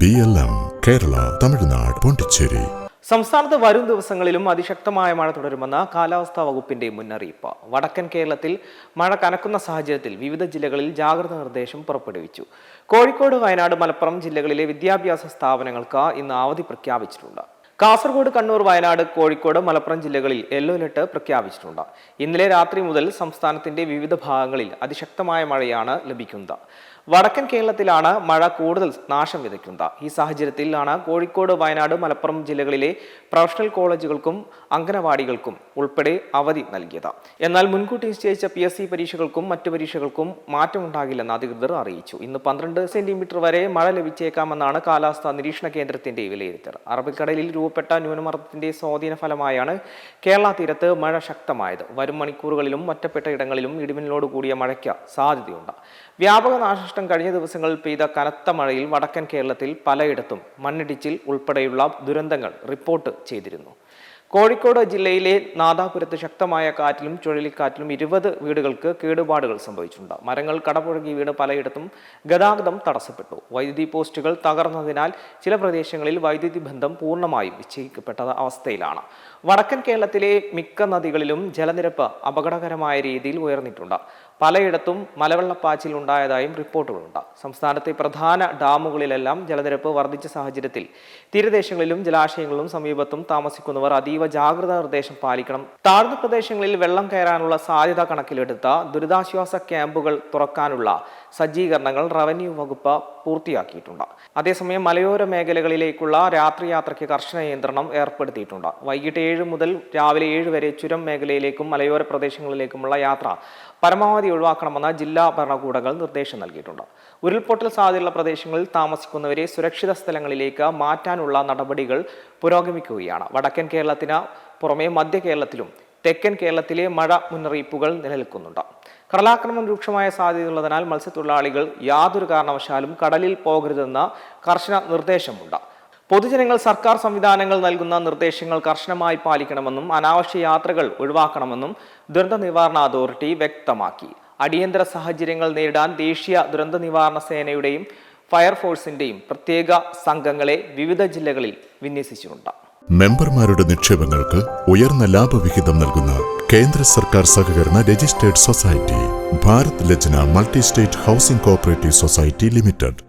BLM Kerala, Tamil Nadu, Pondicherry. സംസ്ഥാനത്ത് വരും ദിവസങ്ങളിലും അതിശക്തമായ മഴ തുടരുമെന്ന് കാലാവസ്ഥാ വകുപ്പിന്റെ മുന്നറിയിപ്പ്. വടക്കൻ കേരളത്തിൽ മഴ കനക്കുന്ന സാഹചര്യത്തിൽ വിവിധ ജില്ലകളിൽ ജാഗ്രതാ നിർദ്ദേശം പുറപ്പെടുവിച്ചു. കോഴിക്കോട്, വയനാട്, മലപ്പുറം ജില്ലകളിലെ വിദ്യാഭ്യാസ സ്ഥാപനങ്ങൾക്ക് ഇന്ന് അവധി പ്രഖ്യാപിച്ചിട്ടുണ്ട്. കാസർഗോഡ്, കണ്ണൂർ, വയനാട്, കോഴിക്കോട്, മലപ്പുറം ജില്ലകളിൽ യെല്ലോ അലർട്ട് പ്രഖ്യാപിച്ചിട്ടുണ്ട്. ഇന്നലെ രാത്രി മുതൽ സംസ്ഥാനത്തിന്റെ വിവിധ ഭാഗങ്ങളിൽ അതിശക്തമായ മഴയാണ് ലഭിക്കുന്നത്. വടക്കൻ കേരളത്തിലാണ് മഴ കൂടുതൽ നാശം വിതയ്ക്കുന്നത്. ഈ സാഹചര്യത്തിലാണ് കോഴിക്കോട്, വയനാട്, മലപ്പുറം ജില്ലകളിലെ പ്രൊഫഷണൽ കോളേജുകൾക്കും അംഗനവാടികൾക്കും ഉൾപ്പെടെ അവധി നൽകിയത്. എന്നാൽ മുൻകൂട്ടി നിശ്ചയിച്ച PSC പരീക്ഷകൾക്കും മറ്റു പരീക്ഷകൾക്കും മാറ്റമുണ്ടാകില്ലെന്ന് അധികൃതർ അറിയിച്ചു. ഇന്ന് 12 സെന്റിമീറ്റർ വരെ മഴ ലഭിച്ചേക്കാമെന്നാണ് കാലാവസ്ഥാ നിരീക്ഷണ കേന്ദ്രത്തിന്റെ വിലയിരുത്തൽ. അറബിക്കടലിൽ രൂപപ്പെട്ട ന്യൂനമർദ്ദത്തിന്റെ സ്വാധീന ഫലമായാണ് കേരള തീരത്ത് മഴ ശക്തമായത്. വരും മണിക്കൂറുകളിലും ഒറ്റപ്പെട്ട ഇടങ്ങളിലും ഇടിമിന്നലോട് കൂടിയ മഴയ്ക്ക് സാധ്യതയുണ്ട്. വ്യാപക നാശനഷ്ടം കഴിഞ്ഞ ദിവസങ്ങളിൽ പെയ്ത കനത്ത മഴയിൽ വടക്കൻ കേരളത്തിൽ പലയിടത്തും മണ്ണിടിച്ചിൽ ഉൾപ്പെടെയുള്ള ദുരന്തങ്ങൾ റിപ്പോർട്ട് ചെയ്തിരുന്നു. കോഴിക്കോട് ജില്ലയിലെ നാദാപുരത്ത് ശക്തമായ കാറ്റിലും ചുഴലിക്കാറ്റിലും 20 വീടുകൾക്ക് കേടുപാടുകൾ സംഭവിച്ചിട്ടുണ്ട്. മരങ്ങൾ കടപുഴകി വീണ് പലയിടത്തും ഗതാഗതം തടസ്സപ്പെട്ടു. വൈദ്യുതി പോസ്റ്റുകൾ തകർന്നതിനാൽ ചില പ്രദേശങ്ങളിൽ വൈദ്യുതി ബന്ധം പൂർണ്ണമായും വിച്ഛേദിക്കപ്പെട്ട അവസ്ഥയിലാണ്. വടക്കൻ കേരളത്തിലെ മിക്ക നദികളിലും ജലനിരപ്പ് അപകടകരമായ രീതിയിൽ ഉയർന്നിട്ടുണ്ട്. പലയിടത്തും മലവെള്ളപ്പാച്ചിൽ ഉണ്ടായതായും റിപ്പോർട്ടുകളുണ്ട്. സംസ്ഥാനത്തെ പ്രധാന ഡാമുകളിലെല്ലാം ജലനിരപ്പ് വർദ്ധിച്ച സാഹചര്യത്തിൽ തീരദേശങ്ങളിലും ജലാശയങ്ങളിലും സമീപത്തും താമസിക്കുന്നവർ അതീവ ജാഗ്രതാ നിർദ്ദേശം പാലിക്കണം. താഴ്ന്ന പ്രദേശങ്ങളിൽ വെള്ളം കയറാനുള്ള സാധ്യത കണക്കിലെടുത്ത ദുരിതാശ്വാസ ക്യാമ്പുകൾ തുറക്കാനുള്ള സജ്ജീകരണങ്ങൾ റവന്യൂ വകുപ്പ് പൂർത്തിയാക്കിയിട്ടുണ്ട്. അതേസമയം മലയോര മേഖലകളിലേക്കുള്ള രാത്രിയാത്രയ്ക്ക് കർശന നിയന്ത്രണം ഏർപ്പെടുത്തിയിട്ടുണ്ട്. വൈകിട്ട് 7 മുതൽ രാവിലെ 7 വരെ ചുരം മേഖലയിലേക്കും മലയോര പ്രദേശങ്ങളിലേക്കുമുള്ള യാത്ര പരമാവധി ഒഴിവാക്കണമെന്ന് ജില്ലാ ഭരണകൂടങ്ങൾ നിർദ്ദേശം നൽകിയിട്ടുണ്ട്. ഉരുൾപൊട്ടൽ സാധ്യതയുള്ള പ്രദേശങ്ങളിൽ താമസിക്കുന്നവരെ സുരക്ഷിത സ്ഥലങ്ങളിലേക്ക് മാറ്റാനുള്ള നടപടികൾ പുരോഗമിക്കുകയാണ്. വടക്കൻ കേരളത്തിന് പുറമെ മധ്യ കേരളത്തിലും തെക്കൻ കേരളത്തിലെ മഴ മുന്നറിയിപ്പുകൾ നിലനിൽക്കുന്നുണ്ട്. കടലാക്രമണം രൂക്ഷമായ സാധ്യതയുള്ളതിനാൽ മത്സ്യത്തൊഴിലാളികൾ യാതൊരു കാരണവശാലും കടലിൽ പോകരുതെന്ന് കർശന നിർദ്ദേശമുണ്ട്. പൊതുജനങ്ങൾ സർക്കാർ സംവിധാനങ്ങൾ നൽകുന്ന നിർദ്ദേശങ്ങൾ കർശനമായി പാലിക്കണമെന്നും അനാവശ്യ യാത്രകൾ ഒഴിവാക്കണമെന്നും ദുരന്ത നിവാരണ അതോറിറ്റി വ്യക്തമാക്കി. അടിയന്തര സാഹചര്യങ്ങൾ നേരിടാൻ ദേശീയ ദുരന്ത നിവാരണ സേനയുടെയും ഫയർഫോഴ്സിന്റെയും പ്രത്യേക സംഘങ്ങളെ വിവിധ ജില്ലകളിൽ വിന്യസിച്ചിട്ടുണ്ട്. മെമ്പർമാരുടെ നിക്ഷേപങ്ങൾക്ക് ഉയർന്ന ലാഭവിഹിതം നൽകുന്ന കേന്ദ്ര സർക്കാർ സഹകരണ registered society Bharat Lajna multi state housing cooperative society limited.